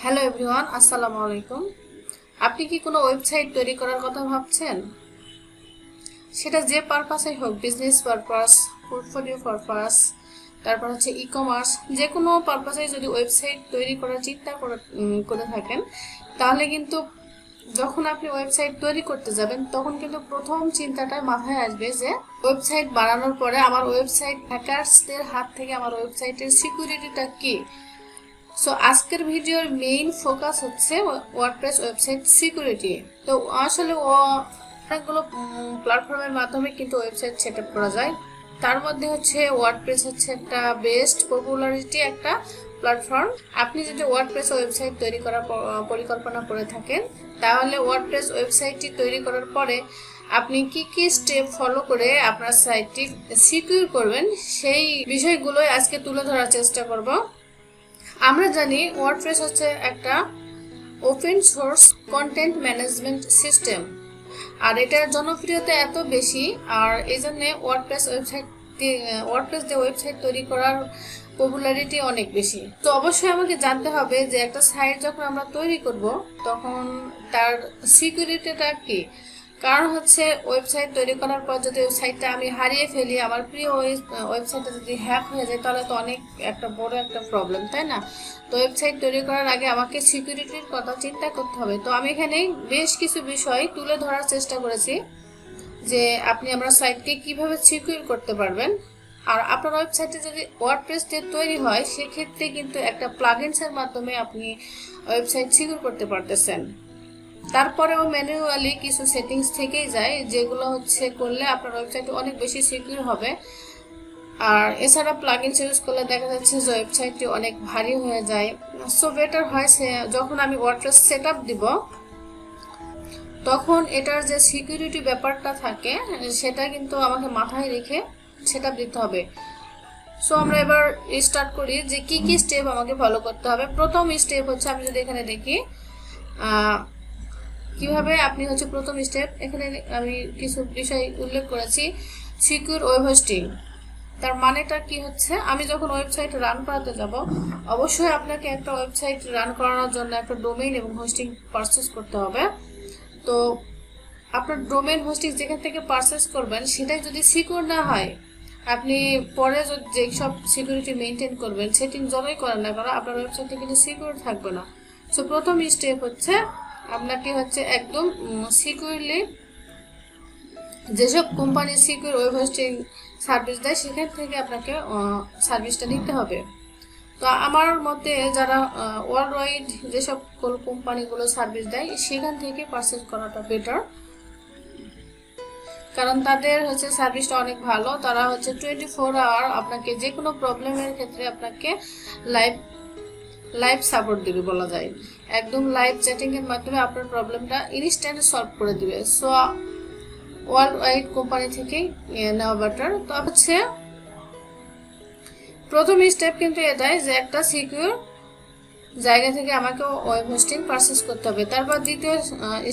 Hello everyone, আসসালামু আলাইকুম। আপনি কি কোনো ওয়েবসাইট তৈরি করার কথা ভাবছেন? সেটা যে পারপাসেই হোক, বিজনেস পারপাস, পোর্টফোলিও পারপাস, তারপর হচ্ছে ই কমার্স, যে কোনো পারপাসে যদি ওয়েবসাইট তৈরি করার চিন্তা করে থাকেন, তাহলে কিন্তু যখন আপনি ওয়েবসাইট তৈরি করতে যাবেন তখন কিন্তু প্রথম চিন্তাটা মাথায় আসবে যে ওয়েবসাইট বানানোর পরে আমার ওয়েবসাইট হ্যাকারসদের হাত থেকে আমার ওয়েবসাইটের সিকিউরিটিটা কি। সো আজকের ভিডিওর মেইন ফোকাস হচ্ছে ওয়ার্ডপ্রেস ওয়েবসাইট সিকিউরিটি। তো আসলে অনেকগুলো প্ল্যাটফর্মের মাধ্যমে কিন্তু ওয়েবসাইট সেট আপ করা যায়। তার মধ্যে হচ্ছে ওয়ার্ডপ্রেস হচ্ছে একটা বেস্ট পপুলারিটি একটা প্ল্যাটফর্ম। আপনি যদি ওয়ার্ডপ্রেস ওয়েবসাইট তৈরি করার পরিকল্পনা করে থাকেন, তাহলে ওয়ার্ডপ্রেস ওয়েবসাইটটি তৈরি করার পরে আপনি কি কি স্টেপ ফলো করে আপনার সাইটটি সিকিউর করবেন, সেই বিষয়গুলোই আজকে তুলে ধরার চেষ্টা করব। আমরা জানি ওয়ার্ডপ্রেস হচ্ছে একটা open source content management system, আর এটার জনপ্রিয়তা এত বেশি, আর এই জন্য ওয়ার্ডপ্রেস দিয়ে ওয়েবসাইট তৈরি করার পপুলারিটি অনেক বেশি। তো অবশ্যই আমাকে জানতে হবে যে একটা সাইট যখন আমরা তৈরি করব তখন তার সিকিউরিটিটা কি। কারণ হচ্ছে ওয়েবসাইট তৈরি করার পর যদি ওয়েবসাইটটা আমি হারিয়ে ফেলি, আমার প্রিয় ওয়েবসাইটটা যদি হ্যাক হয়ে যায়, তাহলে তো অনেক একটা বড় একটা প্রবলেম, তাই না? তো ওয়েবসাইট তৈরি করার আগে আমাকে সিকিউরিটির কথা চিন্তা করতে হবে। তো আমি এখানে বেশ কিছু বিষয় তুলে ধরার চেষ্টা করেছি যে আপনি আপনার সাইটকে কিভাবে সিকিউর করতে পারবেন। আর আপনার ওয়েবসাইটে যদি ওয়ার্ডপ্রেস দিয়ে তৈরি হয়, সেক্ষেত্রে কিন্তু একটা প্লাগইনসের মাধ্যমে আপনি ওয়েবসাইট সিকিউর করতে পারতেছেন। তারপরেও ম্যানুয়ালি কিছু সেটিংস থেকেই যায়, যেগুলো হচ্ছে করলে আপনার ওয়েবসাইট অনেক বেশি সিকিউর হবে। আর এছাড়া প্লাগইনস ইউজ করলে দেখা যাচ্ছে যে ওয়েবসাইটটি অনেক ভারী হয়ে যায়। সো বেটার হয় যখন আমি ওয়ার্ডপ্রেস সেটআপ দিব, তখন এটার যে সিকিউরিটি ব্যাপারটা থাকে সেটা কিন্তু আমাকে মাথায় রেখে সেটআপ দিতে হবে। সো আমরা এবার স্টার্ট করি যে কি কি স্টেপ আমাকে ফলো করতে হবে। প্রথম স্টেপ হচ্ছে, আমি যদি এখানে দেখি কিভাবে আপনি হচ্ছে প্রথম স্টেপ, এখানে আমি কিছু বিষয় উল্লেখ করেছি। সিকিউর ওয়েব হোস্টিং, তার মানেটা কি হচ্ছে, আমি যখন ওয়েবসাইট রান করাতে যাব, অবশ্যই আপনাকে একটা ওয়েবসাইট রান করানোর জন্য একটা ডোমেইন এবং হোস্টিং পারচেস করতে হবে। তো আপনার ডোমেইন হোস্টিং যেখান থেকে পারচেস করবেন সেটাই যদি সিকিউর না হয়, আপনি পরে যেসব সিকিউরিটি মেনটেন করবেন, সেটিং যতই করেন না কেন, আপনার ওয়েবসাইটটা কিন্তু সিকিউর থাকবে না। সো প্রথম স্টেপ হচ্ছে আপনাকে হচ্ছে একদম সিকিউরলি, যেসব company secure web hosting service দেয় সেখান থেকে আপনাকে সার্ভিসটা নিতে হবে। তো আমার মতে যারা ওয়ার্ল্ড ওয়াইড যেসব কোম্পানিগুলো সার্ভিস দেয় সেখান থেকে পারচেজ করাটা বেটার, কারণ তাদের হচ্ছে সার্ভিসটা অনেক ভালো। তারা হচ্ছে 24 আওয়ার আপনাকে যে কোনো প্রবলেমের ক্ষেত্রে আপনাকে লাইভ সাপোর্ট দিবে, বলা যায় একদম লাইভ চ্যাটিং এর মাধ্যমে আপনার প্রবলেমটা ইনস্ট্যান্ট সলভ করে দিবে। সো ওয়ার্ল্ড ওয়াইড কোম্পানি থেকেই নেওয়া বেটার। তো হচ্ছে প্রথম স্টেপ কিন্তু এটাই যে একটা সিকিউর জায়গা থেকে আমাকে ওয়েব হোস্টিং পারচেস করতে হবে। তারপর দ্বিতীয়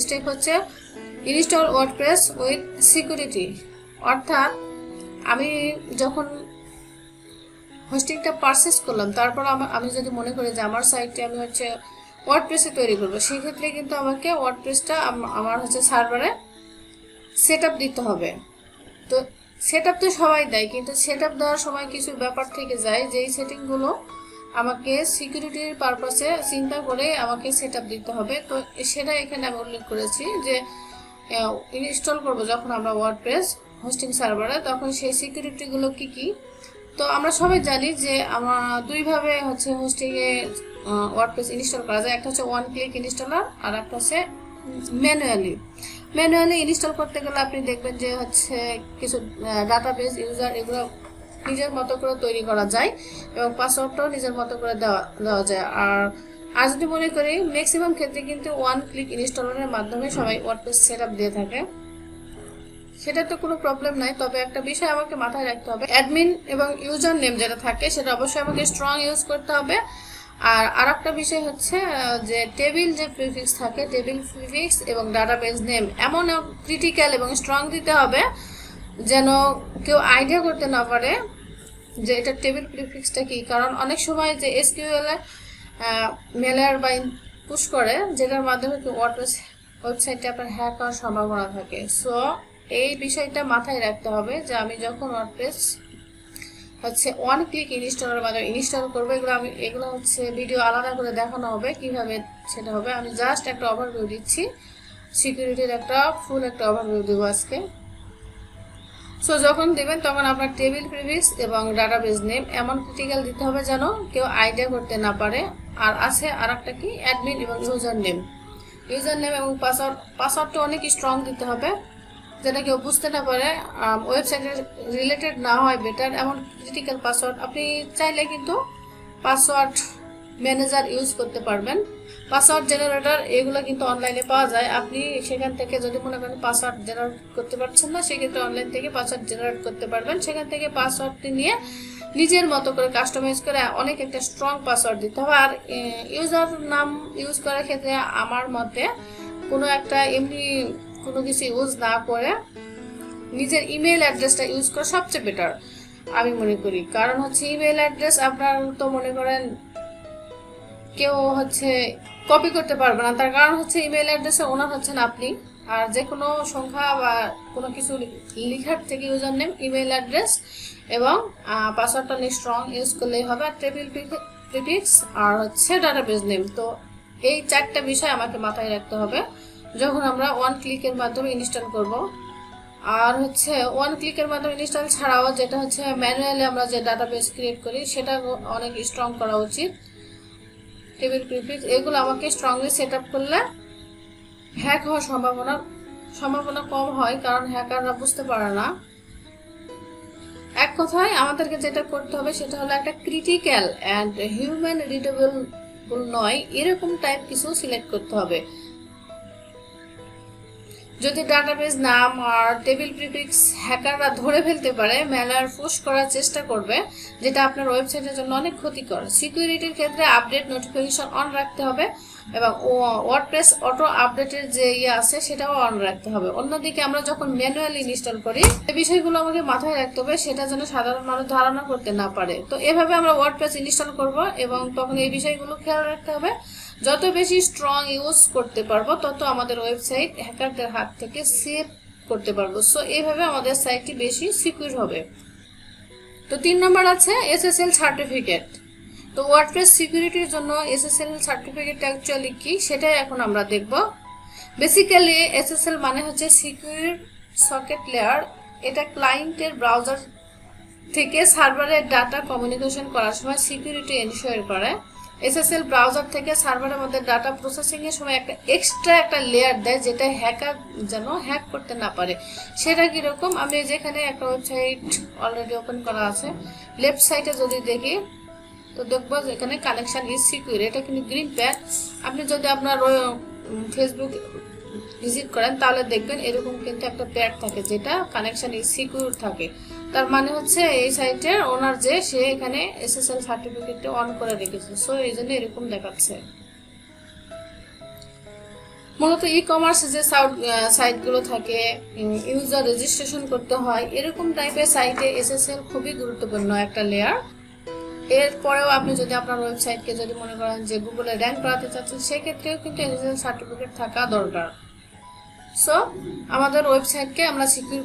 স্টেপ হচ্ছে ইনস্টল ওয়ার্ডপ্রেস উইথ সিকিউরিটি, অর্থাৎ আমি যখন হোস্টিংটা পারচেস করলাম, তারপর আমি যদি মনে করি যে আমার সাইটটি আমি হচ্ছে ওয়ার্ডপ্রেসে তৈরি করবো, সেক্ষেত্রে কিন্তু আমাকে ওয়ার্ডপ্রেসটা আমার হচ্ছে সার্ভারে সেট আপ দিতে হবে। তো সেট আপ তো সবাই দেয়, কিন্তু সেট আপ দেওয়ার সময় কিছু ব্যাপার থেকে যায়, যেই সেটিংগুলো আমাকে সিকিউরিটির পারপাসে চিন্তা করে আমাকে সেট আপ দিতে হবে। তো সেটা এখানে আমি উল্লেখ করেছি যে ইনস্টল করবো যখন আমরা ওয়ার্ডপ্রেস হোস্টিং সার্ভারে, তখন সেই সিকিউরিটিগুলো কি কি। তো আমরা সবাই জানি যে আমরা দুইভাবে হচ্ছে হোস্টিংয়ে ওয়ার্ডপ্রেস ইনস্টল করা যায়, একটা হচ্ছে ওয়ান ক্লিক ইনস্টলার, আর একটা হচ্ছে ম্যানুয়ালি ইনস্টল করতে গেলে আপনি দেখবেন যে হচ্ছে কিছু ডাটাবেস ইউজার এগুলো নিজের মতো করে তৈরি করা যায় এবং পাসওয়ার্ডটাও নিজের মতো করে দেওয়া যায়। আর যদি মনে করি, ম্যাক্সিমাম ক্ষেত্রে কিন্তু ওয়ান ক্লিক ইনস্টলারের মাধ্যমে সবাই ওয়ার্ডপ্রেস সেটআপ দিয়ে থাকে, সেটা তো কোনো প্রবলেম নাই। তবে একটা বিষয় আমাকে মাথায় রাখতে হবে, অ্যাডমিন এবং ইউজার নেম যেটা থাকে সেটা অবশ্যই আমাকে স্ট্রং ইউজ করতে হবে। আর একটা বিষয় হচ্ছে যে টেবিল যে প্রিফিক্স থাকে, টেবিল প্রিফিক্স এবং ডাটাবেস নেম এমন ক্রিটিক্যাল এবং স্ট্রং দিতে হবে যেন কেউ আইডিয়া করতে না পারে যে এটা টেবিল প্রিফিক্সটা কি। কারণ অনেক সময় যে এসকিউএল এ মেলার বা পুশ করে, যেটার মাধ্যমে ওয়ার্ডপ্রেস ওয়েবসাইটে আপনার হ্যাক হওয়ার সম্ভাবনা থাকে। সো এই বিষয়টা মাথায় রাখতে হবে যে আমি যখন ওয়ার্ডপ্রেস ওয়ান ক্লিক ইনস্টলের মাধ্যমে ইনস্টল করবো, এগুলো ভিডিও আলাদা করে দেখানো হবে কিভাবে সেটা হবে। আমি জাস্ট একটা ওভারভিউ দিচ্ছি, সিকিউরিটির ফুল একটা ওভারভিউ দেবো আজকে। সো যখন দেবেন তখন আপনার টেবিল প্রিফিক্স এবং ডাটাবেস নেম এমন ক্রিটিক্যাল দিতে হবে যেন কেউ আইডিয়া করতে না পারে। আর আছে আর একটা কি, অ্যাডমিন এবং ইউজার নেম এবং পাসওয়ার্ডটা অনেক স্ট্রং দিতে হবে যেটা কেউ বুঝতে না পারে, ওয়েবসাইটের রিলেটেড না হয় বেটার এমন ক্রিটিক্যাল পাসওয়ার্ড। আপনি চাইলে কিন্তু পাসওয়ার্ড ম্যানেজার ইউজ করতে পারবেন, পাসওয়ার্ড জেনারেটর এগুলো কিন্তু অনলাইনে পাওয়া যায়। আপনি সেখান থেকে যদি মনে করেন পাসওয়ার্ড জেনারেট করতে পারছেন না, সেক্ষেত্রে অনলাইন থেকে পাসওয়ার্ড জেনারেট করতে পারবেন। সেখান থেকে পাসওয়ার্ডটি নিয়ে নিজের মতো করে কাস্টমাইজ করে অনেক একটা স্ট্রং পাসওয়ার্ড দিতে হবে। আর ইউজার নাম ইউজ করার ক্ষেত্রে আমার মতে কোনো একটা এমনি কোনো কিছু ইউজ না করে নিজের ইমেল অ্যাড্রেসটা ইউজ করা সবচেয়ে বেটার আমি মনে করি। কারণ ইমেল অ্যাড্রেস আপনার তো মনে করেন কেউ কপি করতে পারবে না, তার কারণ ইমেল অ্যাড্রেসে ওনার আপনি। আর যে কোনো সংখ্যা বা কোনো কিছু লিখার থেকে ইউজার নেম, ইমেল অ্যাড্রেস এবং পাসওয়ার্ডটা স্ট্রং ইউজ করলেই হবে। আর টেবিল প্রিফিক্স আর ডাটাবেস নেম। তো এই চারটা বিষয় আমাকে মাথায় রাখতে হবে যখন আমরা ওয়ান ক্লিকের মাধ্যমে ইনস্টল করব। আর ওয়ান ক্লিকের মাধ্যমে ইনস্টল ছাড়াও যেটা ম্যানুয়ালি আমরা যে ডাটাবেস ক্রিয়েট করি সেটা অনেক স্ট্রং করা উচিত। টেবিল প্রিফিক্স এগুলো আমাকে স্ট্রংলি সেট আপ করলে হ্যাক হওয়ার সম্ভাবনা কম হয়, কারণ হ্যাকাররা বুঝতে পারে না। এক কথায় আমাদেরকে যেটা করতে হবে সেটা হলো একটা ক্রিটিক্যাল অ্যান্ড হিউম্যান রিডেবল নয় এরকম টাইপ কিছু সিলেক্ট করতে হবে। যদি ডাটাবেস নাম আর টেবিল প্রিফিক্স হ্যাকাররা ধরে ফেলতে পারে, ম্যালার পুশ করার চেষ্টা করবে, যেটা আপনার ওয়েবসাইটের জন্য অনেক ক্ষতিকর। সিকিউরিটির ক্ষেত্রে আপডেট নোটিফিকেশন অন রাখতে হবে এবং ওয়ার্ডপ্রেস অটো আপডেটের যে আছে সেটাও অন রাখতে হবে। অন্যদিকে আমরা যখন ম্যানুয়ালি ইনস্টল করি এই বিষয়গুলো আমাকে মাথায় রাখতে হবে, সেটা যেন সাধারণ মানুষ ধারণা করতে না পারে। তো এভাবে আমরা ওয়ার্ডপ্রেস ইনস্টল করব এবং তখন এই বিষয়গুলো খেয়াল রাখতে হবে। যত বেশি স্ট্রং ইউজ করতে পারবো তত আমাদের ওয়েবসাইট হ্যাকারদের হাত থেকে সেভ করতে পারবো। সো এইভাবে আমাদের সাইটটি বেশি সিকিউর হবে। তো 3 নম্বর আছে এসএসএল সার্টিফিকেট। তো ওয়ার্ডপ্রেস সিকিউরিটির জন্য এসএসএল সার্টিফিকেট অ্যাকচুয়ালি কি সেটাই এখন আমরা দেখব। বেসিক্যালি এসএসএল মানে সিকিউর সকেট লেয়ার। এটা ক্লায়েন্টের ব্রাউজার থেকে সার্ভারের ডাটা কমিউনিকেশন করার সময় সিকিউরিটি এনশিওর করে। এসএসএল ব্রাউজার থেকে সার্ভারের মধ্যে ডাটা প্রসেসিং এর সময় একটা এক্সট্রা একটা লেয়ার দেয় যেটা হ্যাকার যেন হ্যাক করতে না পারে। সেটা কিরকম, আমি যেখানে একটা ওয়েবসাইট অলরেডি ওপেন করা আছে, লেফট সাইডে যদি দেখি তো দেখবো এখানে কানেকশন ইজ সিকিউর, এটা কিন্তু গ্রিন প্যাড। আপনি যদি আপনার ফেসবুক ভিজিট করেন তাহলে দেখবেন এরকম কিন্তু একটা প্যাড থাকে যেটা কানেকশন ইজ সিকিউর থাকে। তার মানে এই সাইটের ওনার যে সে এখানে এসএসএল সার্টিফিকেটটা অন করে রেখেছে। সো এই জন্য এরকম দেখাচ্ছে। মূলত ই কমার্স যে সাইটগুলো থাকে, ইউজার রেজিস্ট্রেশন করতে হয়, এরকম টাইপের সাইটে এসএসএল খুবই গুরুত্বপূর্ণ একটা লেয়ার। এরপরেও আপনি যদি আপনার ওয়েবসাইটকে যদি মনে করেন যে গুগলে র্যাঙ্ক করাতে চাচ্ছেন, সেক্ষেত্রেও কিন্তু এসএসএল সার্টিফিকেট থাকা দরকার। সো আমাদের ওয়েবসাইটকে আমরা সিকিউর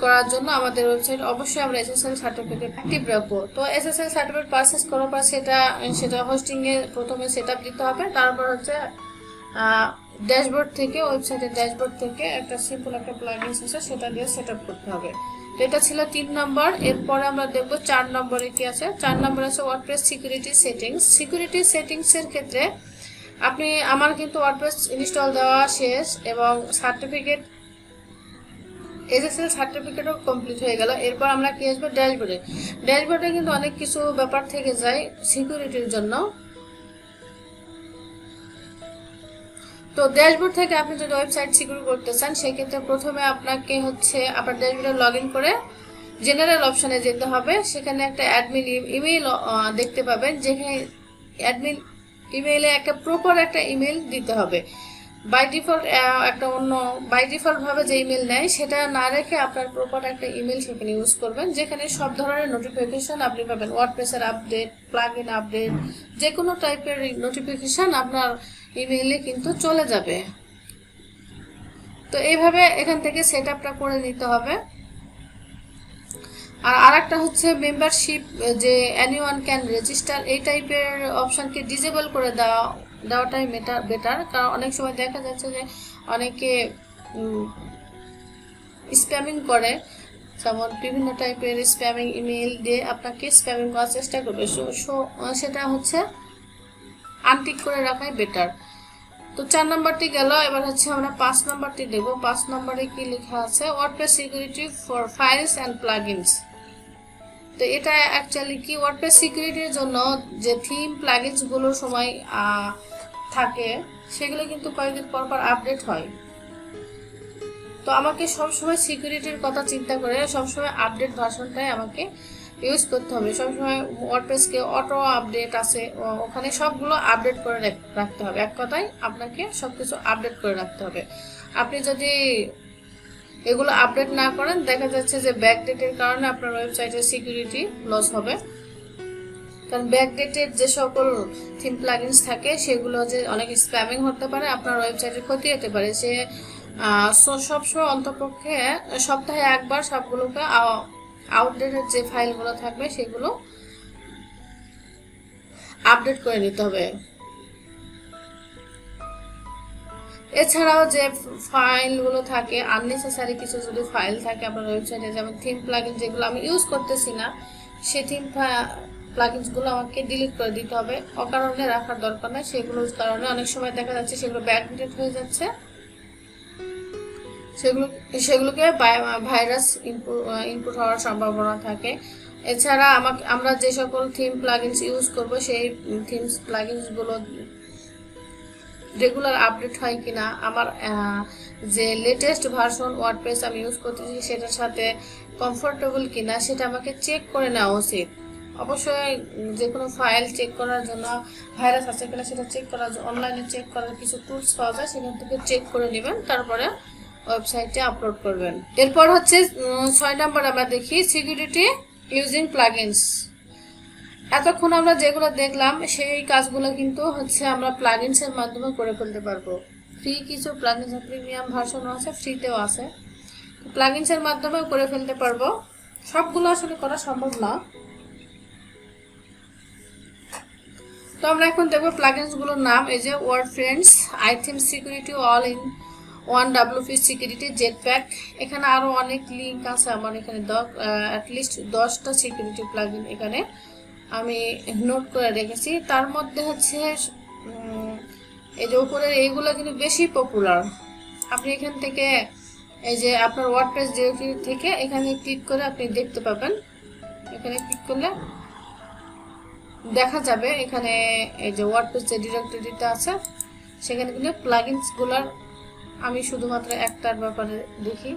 করার জন্য আমাদের ওয়েবসাইট অবশ্যই আমরা এসএসএল সার্টিফিকেট অ্যাক্টিভ রাখবো। তো এসএসএল সার্টিফিকেট পারচেজ করার পর সেটা হোস্টিং এ প্রথমে সেটআপ দিতে হবে। তারপর ড্যাশবোর্ড থেকে, ওয়েবসাইটের ড্যাশবোর্ড থেকে একটা সিম্পল একটা প্লাগইনস আছে সেটা দিয়ে সেটআপ করতে হবে। তো এটা ছিল 3 নম্বর। এরপরে আমরা দেখবো 4 নম্বরে কি আছে। 4 নম্বরে আছে WordPress security settings. Security settings এর ক্ষেত্রে আমার কিন্তু ওয়ার্ডপ্রেস ইনস্টল দেওয়া শেষ এবং সার্টিফিকেট এসএসএল সার্টিফিকেটও কমপ্লিট হয়ে গেল। এরপর আমরা কি আসবো ড্যাশবোর্ডে। ড্যাশবোর্ডে কিন্তু অনেক কিছু ব্যাপার থেকে যায় সিকিউরিটির জন্য। তো ড্যাশবোর্ড থেকে আপনি যদি ওয়েবসাইট সিকিউর করতে চান সেক্ষেত্রে প্রথমে আপনাকে আপনার ড্যাশবোর্ডে লগ ইন করে জেনারেল অপশনে যেতে হবে। সেখানে একটা অ্যাডমিন ইমেইল দেখতে পাবেন, যেখানে অ্যাডমিন ইমেইলে একটা প্রপার একটা ইমেইল দিতে হবে। বাই ডিফল্ট একটা অন্য বাই ডিফল্ট ভাবে যে ইমেল নেয় সেটা না রেখে আপনার প্রপার একটা ইমেল সেখানে ইউজ করবেন, যেখানে সব ধরনের নোটিফিকেশন আপনি পাবেন। ওয়ার্ডপ্রেসের আপডেট, প্লাগইন আপডেট, যে কোনো টাইপের নোটিফিকেশন আপনার ইমেইলে কিন্তু চলে যাবে। তো এইভাবে এখান থেকে সেট আপটা করে নিতে হবে। আর আরেকটা হচ্ছে মেম্বারশিপ, যে এনিওয়ান ক্যান রেজিস্টার, এই টাইপের অপশনকে ডিজেবল করে দেওয়াটাই বেটার। কারণ অনেক সময় দেখা যাচ্ছে যে অনেকে স্প্যামিং করে, যেমন বিভিন্ন টাইপের স্প্যামিং ইমেল দিয়ে আপনাকে স্প্যামিং করার চেষ্টা করবে। সেটা হচ্ছে আনটিক করে রাখাই বেটার। তো 4 নম্বরটি গেল, এবার হচ্ছে আমরা 5 নম্বরটি দেখব। 5 নম্বরে কি লেখা আছে, WordPress security for files and plugins. তো এটা অ্যাকচুয়ালি কি, ওয়ার্ডপ্রেস সিকিউরিটির জন্য যে থিম প্লাগইনস গুলো সময় থাকে সেগুলো কিন্তু কয়েকদিন পর পর আপডেট হয়। তো আমাকে সবসময় সিকিউরিটির কথা চিন্তা করে সবসময় আপডেট ভার্সনটাই আমাকে ইউজ করতে হবে। সবসময় ওয়ার্ডপ্রেসকে অটো আপডেট আছে, ওখানে সবগুলো আপডেট করে রাখতে হবে। এক কথায় আপনাকে সবকিছু আপডেট করে রাখতে হবে। আপনি যদি এগুলো আপডেট না করেন, দেখা যাচ্ছে যে ব্যাকডেটের কারণে আপনার ওয়েবসাইটের সিকিউরিটি লস হবে। কারণ ব্যাকডেটেড যে সকল থিম প্লাগইনস থাকে সেগুলো যে অনেক স্প্যামিং হতে পারে, আপনার ওয়েবসাইটের ক্ষতি হতে পারে। সে সবসময় অন্তপক্ষে সপ্তাহে একবার সবগুলোকে আউটডেটেড যে ফাইলগুলো থাকবে সেগুলো আপডেট করে নিতে হবে। এছাড়াও যে ফাইলগুলো থাকে, আননেসেসারি কিছু যদি ফাইল থাকে আপনার ওয়েবসাইটে, যেমন থিম প্লাগইন যেগুলো আমি ইউজ করতেছি না, সেই থিম প্লাগইনসগুলো আমাকে ডিলিট করে দিতে হবে। অকারণে রাখার দরকার নেই, সেগুলোর কারণে অনেক সময় দেখা যাচ্ছে সেগুলো ব্যাকডেটেড হয়ে যাচ্ছে, সেগুলোকে ভাইরাস ইনপুট হওয়ার সম্ভাবনা থাকে। এছাড়া আমরা যে সকল থিম প্লাগইনস ইউজ করব সেই থিম প্লাগইনসগুলো রেগুলার আপডেট হয় কিনা, আমার যে লেটেস্ট ভার্সন ওয়ার্ডপ্রেস আমি ইউজ করতেছি সেটার সাথে কমফোর্টেবল কিনা সেটা আমাকে চেক করে নেওয়া উচিত। অবশ্যই যে কোনো ফাইল চেক করার জন্য ভাইরাস আছে কিনা সেটা চেক করার জন্য অনলাইনে চেক করার কিছু টুলস পাওয়া যায়, সেখান থেকে চেক করে নেবেন, তারপরে ওয়েবসাইটে আপলোড করবেন। এরপর হচ্ছে 6 নম্বর আমরা দেখি সিকিউরিটি ইউজিং প্লাগইনস। এতক্ষণ আমরা যেগুলো দেখলাম সেই কাজগুলো কিন্তু হচ্ছে আমরা প্লাগইনস এর মাধ্যমে করে ফেলতে পারবো। ফ্রি কিছু প্লাগইনস, প্রিমিয়াম ভার্সনও আছে, ফ্রিতেও আছে, প্লাগইনস এর মাধ্যমে করে ফেলতে পারবো। সবগুলো আসলে করা সম্ভব না। তো আমরা এখন দেখবো প্লাগইনস গুলোর নাম। এই যে Wordfence, iThemes security, all in one, WP security, Jetpack. এখানে আরো অনেক লিঙ্ক আছে আমার এখানে, অ্যাটলিস্ট 10টা সিকিউরিটি প্লাগইন এখানে আমি নোট করে রেখেছি। তার মধ্যে হচ্ছে এই যে উপরের এইগুলো কিন্তু বেশি পপুলার। আপনি এখান থেকে এই যে আপনার ওয়ার্ডপ্রেস ডিরেক্টরি থেকে এখানে ক্লিক করে আপনি দেখতে পাবেন। এখানে ক্লিক করলে দেখা যাবে এখানে এই যে ওয়ার্ডপ্রেস যে ডিরেক্টরিটা আছে সেখানে কিন্তু প্লাগইনস গুলার আমি শুধুমাত্র একটার ব্যাপারে দেখি।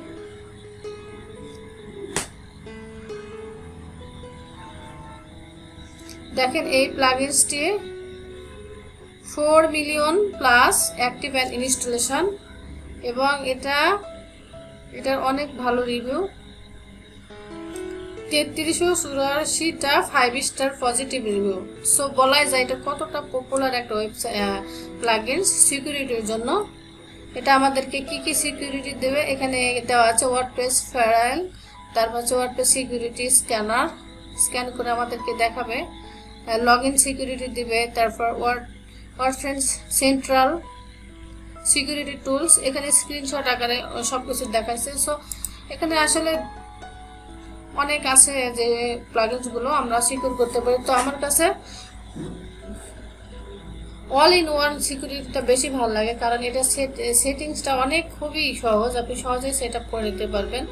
দেখেন এই প্লাগইনসটি 4 million plus active and installation, এবং এটার অনেক ভালো রিভিউ, 3384টা 5 স্টার পজিটিভ রিভিউ। সো বলাই যায় এটা কতটা পপুলার একটা ওয়েবসাইট প্লাগইনস সিকিউরিটির জন্য। এটা আমাদেরকে কি কি সিকিউরিটি দেবে এখানে দেওয়া আছে, ওয়ার্ডপ্রেস ফায়ারওয়াল, তারপর হচ্ছে ওয়ার্ডপ্রেস সিকিউরিটি স্ক্যানার, স্ক্যান করে আমাদেরকে দেখাবে, লগইন সিকিউরিটি দিবে, তারপর ওয়ার্ডফ্রেন্ডস সেন্ট্রাল সিকিউরিটি টুলস, এখানে স্ক্রিনশট আকারে সবকিছু দেখাচ্ছে। সো এখানে আসলে অনেক আছে যে প্লাগইনস গুলো আমরা সিকিউর করতে পারি। তো আমার কাছে অল ইন ওয়ান সিকিউরিটিটা বেশি ভালো লাগে, কারণ এটা সেটিংসটা অনেক খুবই সহজ, আপনি সহজেই সেট আপ করে নিতে পারবেন।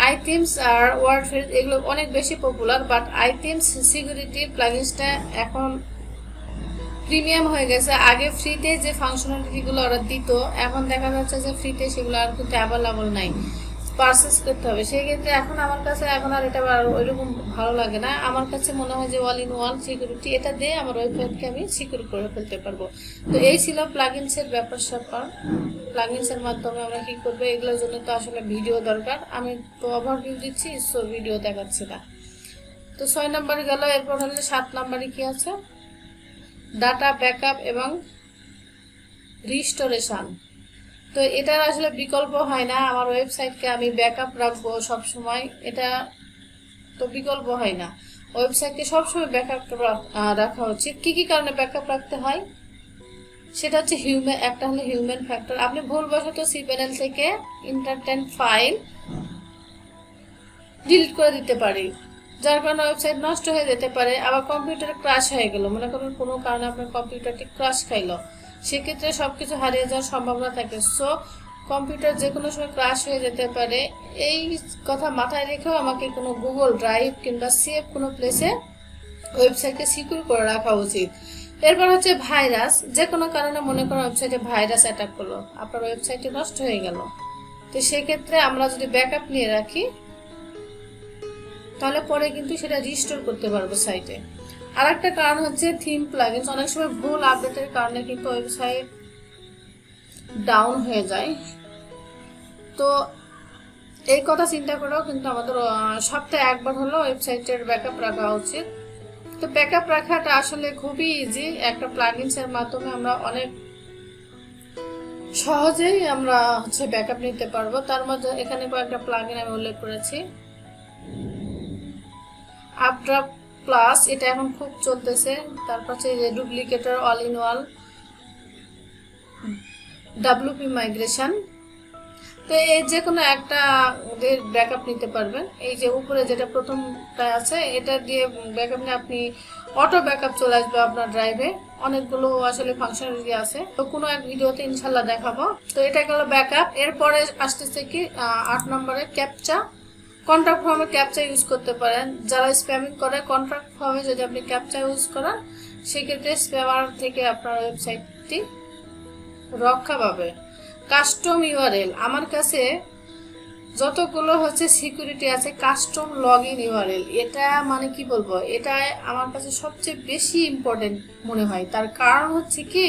আইথিমস আর ওয়ার্ডপ্রেস এগুলো অনেক বেশি পপুলার, বাট আইথিমস সিকিউরিটি প্লাগইনসটা এখন প্রিমিয়াম হয়ে গেছে। আগে ফ্রিতে যে ফাংশনালিটিগুলো ওরা দিত, এখন দেখা যাচ্ছে যে ফ্রিতে সেগুলো আর কিন্তু অ্যাভেলেবল নাই। পারচেস করতে হবে। সেই ক্ষেত্রে এখন আমার কাছে এখন আর এটা ওইরকম ভালো লাগে না। আমার কাছে মনে হয় যে অল ইন ওয়ান সিকিউরিটি, এটা দিয়ে আমার ওয়েবসাইটকে আমি সিকিউর করে ফেলতে পারবো। তো এই ছিল প্লাগইনসের ব্যাপার স্যাপার। প্লাগইনসের মাধ্যমে আমরা কি করবো, এগুলোর জন্য তো আসলে ভিডিও দরকার। আমি তো ওভারভিউ দিচ্ছি, সো ভিডিও দেখাচ্ছি না। তো 6 নম্বরে গেল। এরপর হলে 7 নম্বরে কি আছে, ডাটা ব্যাকআপ এবং রিস্টোরেশন। তো এটার আসলে বিকল্প হয় না, আমার ওয়েবসাইটকে আমি ব্যাকআপ রাখবো সব সময়, এটা তো বিকল্প হয় না। ওয়েবসাইটকে সবসময় ব্যাকআপ রাখা উচিত। কি কি কারণে ব্যাকআপ রাখতে হয়, সেটা হচ্ছে একটা হলো হিউম্যান ফ্যাক্টর। আপনি ভুলবশত cPanel থেকে ইন্টারটেন্ট ফাইল ডিলিট করে দিতে পারি, যার কারণে ওয়েবসাইট নষ্ট হয়ে যেতে পারে। আবার কম্পিউটারে ক্র্যাশ হয়ে গেল, মনে করেন কোনো কারণে আপনার কম্পিউটারটি ক্র্যাশ খাইলো, সেক্ষেত্রে সবকিছু হারিয়ে যাওয়ার সম্ভাবনা থাকে। সো কম্পিউটার যে কোনো সময় ক্র্যাশ হয়ে যেতে পারে, এই কথা মাথায় রেখেও আমাকে কোনো গুগল ড্রাইভ কিংবা সেভ কোনো প্লেসে ওয়েবসাইটকে সিকিউর করে রাখা উচিত। এরপর হচ্ছে ভাইরাস। যে কোনো কারণে মনে করেন ওয়েবসাইটে ভাইরাস অ্যাটাক করলো, আপনার ওয়েবসাইটটি নষ্ট হয়ে গেল, তো সেক্ষেত্রে আমরা যদি ব্যাকআপ নিয়ে রাখি তাহলে পরে কিন্তু সেটা রিস্টোর করতে পারবো সাইটে। আর একটা কারণ হচ্ছে থিম প্লাগইনস। অনেক সময় ভুল আপডেটের কারণে কিন্তু ওয়েবসাইট ডাউন হয়ে যায়। তো এই কথা চিন্তা করেও কিন্তু আমাদের সপ্তাহে একবার হলো ওয়েবসাইটের ব্যাকআপ রাখা উচিত। তো ব্যাকআপ রাখাটা আসলে খুবই ইজি। একটা প্লাগইনসের মাধ্যমে আমরা অনেক সহজেই আমরা ব্যাকআপ নিতে পারবো। তার মধ্যে এখানে কয়েকটা প্লাগইন আমি উল্লেখ করেছি। আপড্রাফট প্লাস, এটা এখন খুব চলতেছে। তারপর হচ্ছে Duplicator, all in one, WP migration. তো এই যে কোনো একটা ব্যাকআপ নিতে পারবেন। এই যে উপরে যেটা প্রথমটা আছে, এটা দিয়ে ব্যাকআপ নিয়ে আপনি অটো ব্যাকআপ চলে আসবে আপনার ড্রাইভে। অনেকগুলো আসলে ফাংশনালিটি আছে, তো কোনো এক ভিডিওতে ইনশাল্লাহ দেখাবো। তো এটা গেল ব্যাকআপ। এরপরে আসতেছে কি 8 নম্বরে ক্যাপচা। কন্ট্যাক্ট ফর্মে ক্যাপচা ইউজ করতে পারেন। যারা স্প্যামিং করে, কন্ট্যাক্ট ফর্মে যদি আপনি ক্যাপচা ইউজ করেন, সেক্ষেত্রে স্প্যামার থেকে আপনার ওয়েবসাইটটি রক্ষা পাবে। কাস্টম ইউআরএল, আমার কাছে যতগুলো সিকিউরিটি আছে, কাস্টম লগ ইন ইউআরএল, এটা মানে কি বলবো, এটা আমার কাছে সবচেয়ে বেশি ইম্পর্টেন্ট মনে হয়। তার কারণ হচ্ছে কি,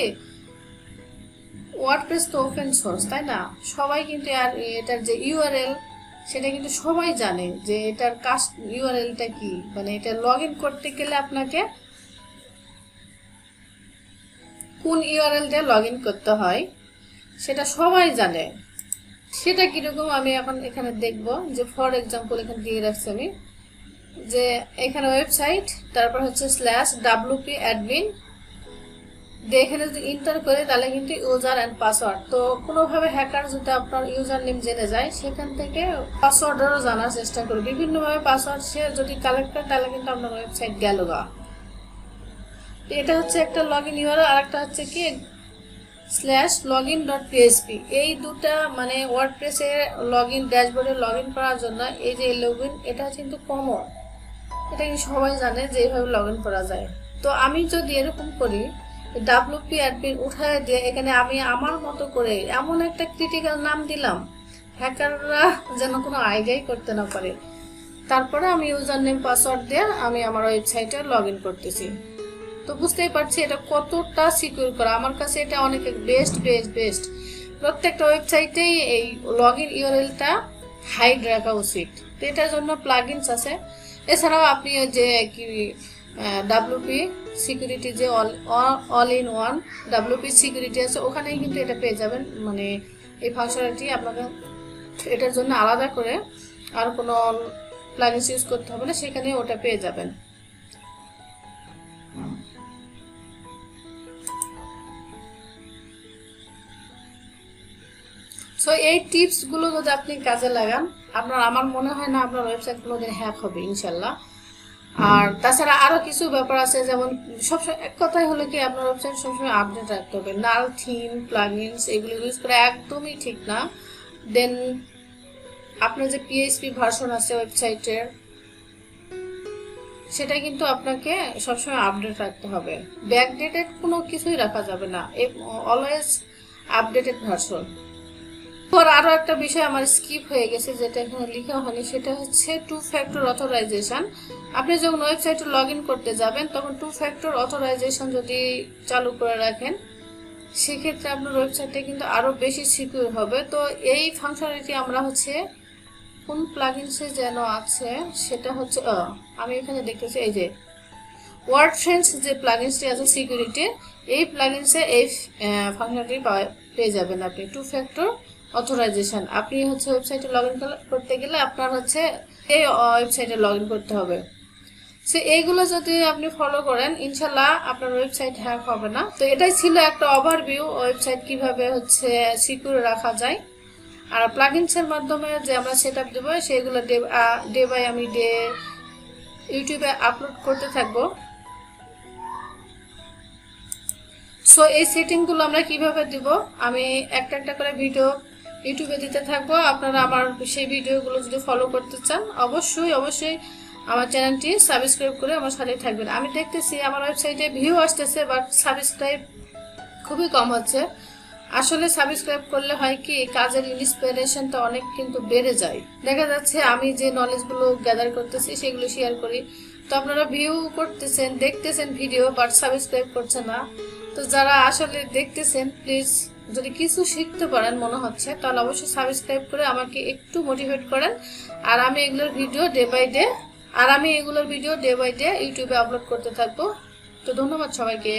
ওয়ার্ডপ্রেস তো ওপেন সোর্স, তাই না? সবাই কিন্তু এটার যে ইউআরএল, সেটা কিন্তু সবাই জানে যে এটার ইউআরএলটা কি। মানে এটা লগ ইন করতে গেলে আপনাকে কোন ইউআরএল দিয়ে লগ ইন করতে হয় সেটা সবাই জানে। সেটা কিরকম আমি এখন এখানে দেখব। যে ফর এক্সাম্পল এখানে দিয়ে রাখছি আমি, যে এখানে ওয়েবসাইট, তারপর /wp admin দিয়ে এখানে যদি ইন্টার করে, তাহলে কিন্তু ইউজার অ্যান্ড পাসওয়ার্ড। তো কোনোভাবে হ্যাকার যদি আপনার ইউজার নেম জেনে যায়, সেখান থেকে পাসওয়ার্ডেরও জানার চেষ্টা করে। বিভিন্নভাবে পাসওয়ার্ড সে যদি কালেক্ট করে, তাহলে কিন্তু আপনার ওয়েবসাইট গেল গা। এটা হচ্ছে একটা লগ ইন ইউআরএল। আর একটা হচ্ছে কি /login.php। এই দুটা মানে ওয়ার্ডপ্রেসের লগ ইন, ড্যাশবোর্ডে লগ ইন করার জন্য এই যে লগইন, এটা কিন্তু কমন, এটা কিন্তু সবাই জানে যে এইভাবে লগ ইন করা যায়। তো আমি যদি এরকম করি, WP admin উঠায় দিয়ে এখানে আমি আমার মতো করে এমন একটা ক্রিটিক্যাল নাম দিলাম, হ্যাকাররা যেন কোনো আইডিয়াই করতে না পারে। তারপরে আমি ইউজার নেম পাসওয়ার্ড দিয়ে আমি আমার ওয়েবসাইটে লগ ইন করতেছি। তো বুঝতেই পারছি এটা কতটা সিকিউর করা। আমার কাছে এটা অনেক বেস্ট। প্রত্যেকটা ওয়েবসাইটেই এই লগ ইন ইউআরএলটা হাইড রাখা উচিত। তো এটার জন্য প্লাগইনস আছে। এছাড়াও আপনি যে কি WP সিকিউরিটি, যে all in one WP security আছে, ওখানেই কিন্তু এটা পেয়ে যাবেন। মানে এই ফাংশনালিটি আপনাকে এটার জন্য আলাদা করে আর কোনো প্লাগইনস ইউজ করতে হবে না, সেখানে ওটা পেয়ে যাবেন। সো এই টিপসগুলো যদি আপনি কাজে লাগান, আমার মনে হয় না আপনার ওয়েবসাইট কোনোদিন হ্যাক হবে, ইনশাল্লাহ। আর তাছাড়া আরো কিছু ব্যাপার আছে, যেমন সবসময় এক কথাই হলো কি, আপনার ওয়েবসাইট সবসময় আপডেট রাখতে হবে। নাল থিম, প্লাগইনস এগুলো ইউজ করা একদমই ঠিক না। দেন আপনার যে PHP ভার্সন আছে ওয়েবসাইটের, সেটা কিন্তু আপনাকে সবসময় আপডেট রাখতে হবে। ব্যাকডেটেড কোনো কিছুই রাখা যাবে না, অলওয়েজ আপডেটেড ভার্সন। পর আরো একটা বিষয় আমার স্কিপ হয়ে গেছে, যেটা এখানে লেখা হয়নি, সেটা হচ্ছে টু ফ্যাক্টর অথরাইজেশন। আপনি যখন ওয়েবসাইটে লগ ইন করতে যাবেন তখন টু ফ্যাক্টর অথরাইজেশন যদি চালু করে রাখেন, সেক্ষেত্রে আপনার ওয়েবসাইটটা কিন্তু আরো বেশি সিকিউর হবে। তো এই ফাংশনালিটি আমরা হচ্ছে কোন প্লাগইনসে যেন আছে, সেটা হচ্ছে আমি এখানে দেখতেছি এই যে ওয়ার্ডফ্রেন্ডস যে প্লাগইনসটি আছে সিকিউরিটি, এই প্লাগইনসে এই ফাংশনালিটি পেয়ে যাবেন আপনি, টু ফ্যাক্টর অথরাইজেশন। আপনি হচ্ছে ওয়েবসাইটে লগ ইন করতে গেলে আপনার হচ্ছে এই ওয়েবসাইটে লগ ইন করতে হবে। সো এইগুলো যদি আপনি ফলো করেন, ইনশাল্লাহ আপনার ওয়েবসাইট হ্যাক হবে না। তো এটাই ছিল একটা ওভারভিউ, ওয়েবসাইট কিভাবে হচ্ছে সিকিউর রাখা যায়। আর প্লাগইনসের মাধ্যমে যে আমরা সেটআপ দেব, সেগুলো ডে বাই আমি ডে ইউটিউবে আপলোড করতে থাকবো। সো এই সেটিংগুলো আমরা কিভাবে দিব, আমি একটা একটা করে ভিডিও ইউটিউবে দিতে থাকবো। আপনারা আমার সেই ভিডিওগুলো যদি ফলো করতে চান, অবশ্যই আমার চ্যানেলটি সাবস্ক্রাইব করে আমার সাথে থাকবেন। আমি দেখতেছি আমার ওয়েবসাইটে ভিউ আসতেছে, বাট সাবস্ক্রাইব খুবই কম হচ্ছে। আসলে সাবস্ক্রাইব করলে হয় কি, কাজের ইন্সপিরেশনটা অনেক কিন্তু বেড়ে যায়। দেখা যাচ্ছে আমি যে নলেজগুলো গ্যাদার করতেছি সেগুলো শেয়ার করি, তো আপনারা ভিউ করতেছেন, দেখতেছেন ভিডিও, বাট সাবস্ক্রাইব করছে না। তো যারা আসলে দেখতেছেন, প্লিজ যদি কিছু শিখতে পারেন মনে হচ্ছে, তাহলে অবশ্যই সাবস্ক্রাইব করে আমাকে একটু মোটিভেট করেন। আর আমি এগুলোর ভিডিও ডে বাই ডে ইউটিউবে আপলোড করতে থাকবো। তো ধন্যবাদ সবাইকে।